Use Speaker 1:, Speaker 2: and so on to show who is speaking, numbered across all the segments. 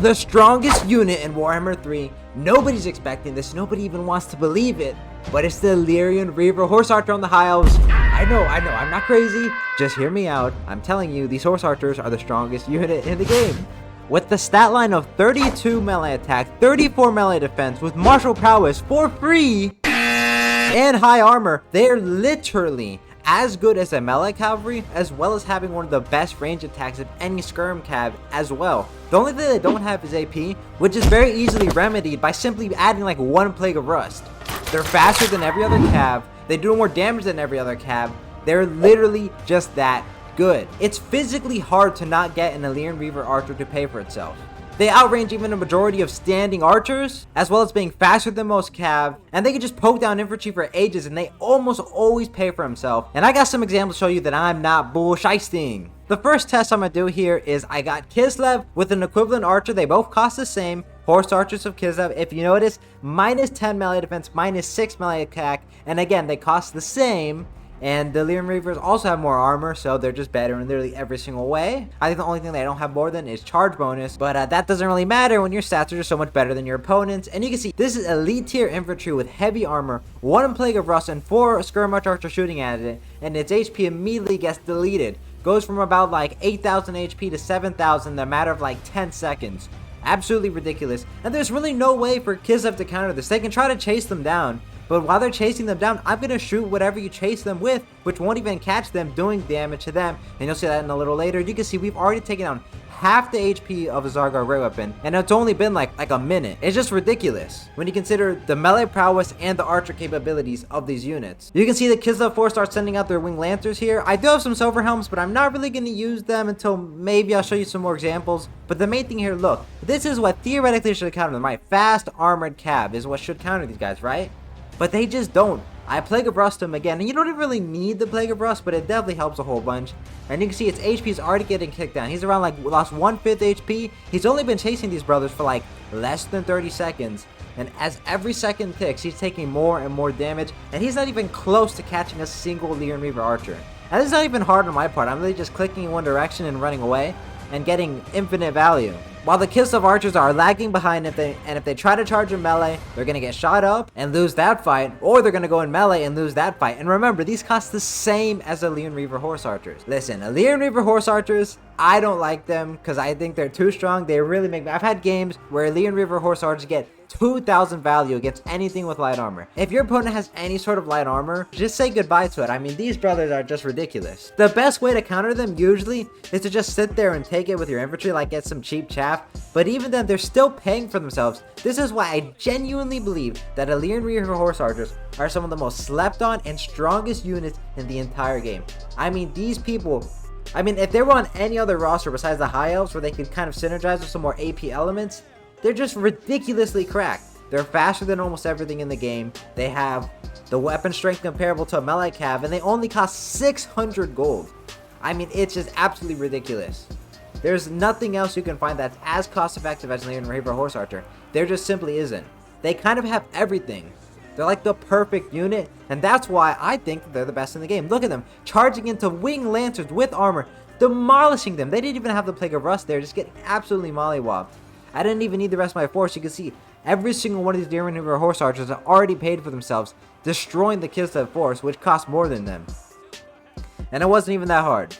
Speaker 1: The strongest unit in Warhammer 3. Nobody's expecting this. Nobody even wants to believe it. But it's the ellyrian reaver horse archer on the high elves. I know, I'm not crazy. Just hear me out. I'm telling you, these horse archers are the strongest unit in the game. With the stat line of 32 melee attack, 34 melee defense, with martial prowess for free, and high armor, they're literally as good as a melee cavalry, as well as having one of the best range attacks of any skirm cav as well. The only thing they don't have is AP, which is very easily remedied by simply adding like one plague of rust. They're faster than every other cav, they do more damage than every other cav, they're literally just that good. It's physically hard to not get an ellyrian reaver archer to pay for itself. They outrange even a majority of standing archers, as well as being faster than most cav, and they can just poke down infantry for ages and they almost always pay for himself. And I got some examples to show you that I'm not bullshitting. The first test I'm going to do here is I got Kislev with an equivalent archer. They both cost the same. Horse archers of Kislev, if you notice, minus 10 melee defense, minus 6 melee attack, and again, they cost the same. And the ellyrian reavers also have more armor, so they're just better in literally every single way. I think the only thing they don't have more than is charge bonus, but that doesn't really matter when your stats are just so much better than your opponents. And you can see this is elite tier infantry with heavy armor, 1 plague of rust, and 4 skirmish archers shooting at it, and its HP immediately gets deleted. Goes from about like 8,000 HP to 7,000 in a matter of like 10 seconds. Absolutely ridiculous, and there's really no way for Kislev to counter this. They can try to chase them down, but while they're chasing them down, I'm going to shoot whatever you chase them with, which won't even catch them, doing damage to them. And you'll see that in a little later. You can see we've already taken down half the HP of a Zargar Ray Weapon, and it's only been like a minute. It's just ridiculous when you consider the melee prowess and the archer capabilities of these units. You can see the Kislev 4 start sending out their wing lancers here. I do have some silver helms, but I'm not really going to use them until maybe I'll show you some more examples. But the main thing here, look, this is what theoretically should counter them, right? Fast armored cav is what should counter these guys, right? But they just don't. I Plague of Rust him again, and you don't really need the Plague of Rust, but it definitely helps a whole bunch. And you can see its HP is already getting kicked down. He's around like lost 1/5 HP. He's only been chasing these brothers for like less than 30 seconds. And as every second ticks, he's taking more and more damage, and he's not even close to catching a single ellyrian reaver archer. And this is not even hard on my part. I'm really just clicking in one direction and running away and getting infinite value. While the Kislev archers are lagging behind, if they try to charge in melee, they're going to get shot up and lose that fight, or they're going to go in melee and lose that fight. And remember, these cost the same as ellyrian reaver horse archers. Listen, ellyrian reaver horse archers, I don't like them because I think they're too strong. They really make me... I've had games where ellyrian reaver horse archers get 2,000 value against anything with light armor. If your opponent has any sort of light armor, just say goodbye to it. I mean, these brothers are just ridiculous. The best way to counter them usually is to just sit there and take it with your infantry, like get some cheap chaff. But even then, they're still paying for themselves. This is why I genuinely believe that ellyrian reaver horse archers are some of the most slept on and strongest units in the entire game. I mean, these people... I mean, if they were on any other roster besides the high elves where they could kind of synergize with some more AP elements, they're just ridiculously cracked. They're faster than almost everything in the game. They have the weapon strength comparable to a melee cav, and they only cost 600 gold. I mean, it's just absolutely ridiculous. There's nothing else you can find that's as cost effective as an ellyrian reaver horse archer. There just simply isn't. They kind of have everything. They're like the perfect unit, and that's why I think they're the best in the game. Look at them, charging into wing lancers with armor, demolishing them. They didn't even have the Plague of Rust there, just getting absolutely mollywopped. I didn't even need the rest of my force. You can see every single one of these ellyrian reaver horse archers are already paid for themselves, destroying the Kislev force, which cost more than them. And it wasn't even that hard.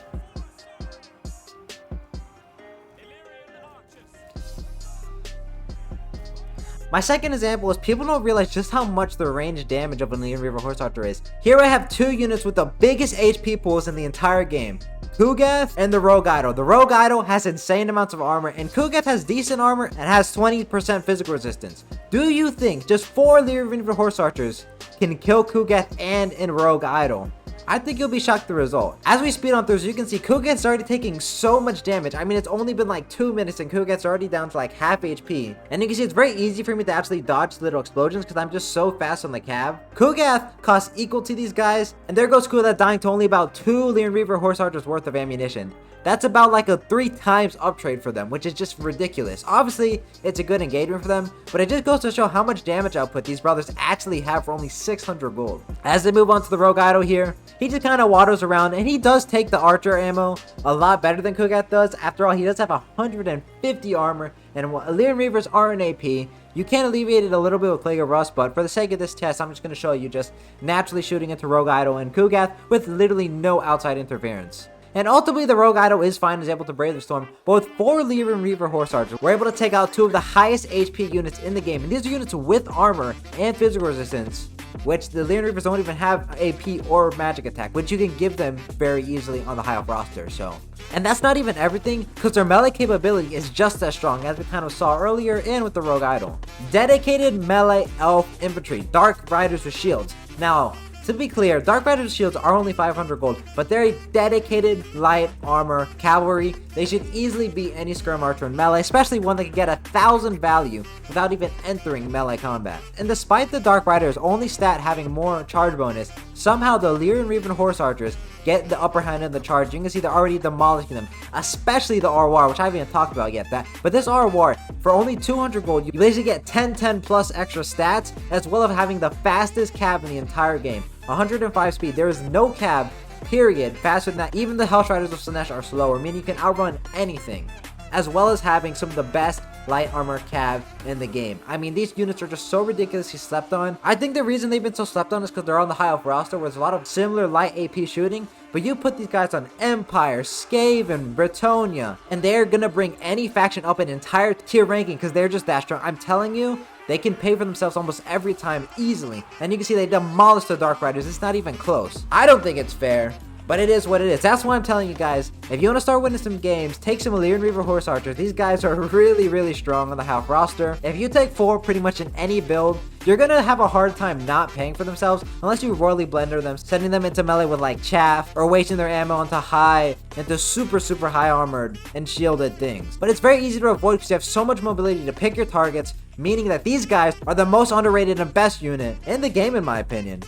Speaker 1: My second example is people don't realize just how much the range damage of an ellyrian reaver horse archer is. Here I have two units with the biggest HP pools in the entire game. Kugath and the Rogue Idol. The Rogue Idol has insane amounts of armor, and Kugath has decent armor and has 20% physical resistance. Do you think just 4 ellyrian reaver horse archers can kill Kugath and in Rogue Idol? I think you'll be shocked at the result. As we speed on through, so you can see Kugath's already taking so much damage. I mean, it's only been like 2 minutes and Kugath's already down to like half HP. And you can see it's very easy for me to actually dodge little explosions because I'm just so fast on the cav. Kugath costs equal to these guys, and there goes Kugath dying to only about 2 ellyrian reaver horse archers worth of ammunition. That's about like a 3 times uptrade for them, which is just ridiculous. Obviously, it's a good engagement for them, but it just goes to show how much damage output these brothers actually have for only 600 gold. As they move on to the Rogue Idol here, he just kind of waddles around, and he does take the archer ammo a lot better than Kugath does. After all, he does have 150 armor, and ellyrian reavers are an AP. You can alleviate it a little bit with Plague of Rust, but for the sake of this test, I'm just going to show you just naturally shooting into Rogue Idol and Kugath with literally no outside interference. And ultimately, the Rogue Idol is fine and is able to brave the storm, but with 4 ellyrian reaver horse archers, we're able to take out 2 of the highest HP units in the game, and these are units with armor and physical resistance, which the ellyrian reavers don't even have AP or magic attack, which you can give them very easily on the high elf roster. And that's not even everything, because their melee capability is just as strong, as we kind of saw earlier and with the Rogue Idol. Dedicated melee elf infantry, dark riders with shields. Now, to be clear, Dark Riders' shields are only 500 gold, but they're a dedicated light armor cavalry. They should easily beat any skirm archer in melee, especially one that can get 1,000 value without even entering melee combat. And despite the Dark Riders' only stat having more charge bonus, somehow the ellyrian reaver horse archers get the upper hand in the charge. You can see they're already demolishing them, especially the War, which I haven't even talked about yet. But this War, for only 200 gold, you basically get 10 plus extra stats, as well as having the fastest cab in the entire game. 105 speed. There is no cab, period, faster than that. Even the Hellsh Riders of Slaanesh are slower, meaning you can outrun anything, as well as having some of the best light armor cav in the game. I mean, these units are just so ridiculously slept on. I think the reason they've been so slept on is because they're on the high elf roster, where there's a lot of similar light AP shooting, but you put these guys on Empire, Skaven, Bretonnia, and they're gonna bring any faction up an entire tier ranking because they're just that strong. I'm telling you, they can pay for themselves almost every time easily. And you can see they demolish the Dark Riders. It's not even close. I don't think it's fair, but it is what it is. That's why I'm telling you guys, if you want to start winning some games, take some ellyrian reaver horse archers. These guys are really strong on the half roster. If you take 4 pretty much in any build, you're gonna have a hard time not paying for themselves unless you royally blender them, sending them into melee with like chaff, or wasting their ammo into super high armored and shielded things. But it's very easy to avoid because you have so much mobility to pick your targets, meaning that these guys are the most underrated and best unit in the game, in my opinion.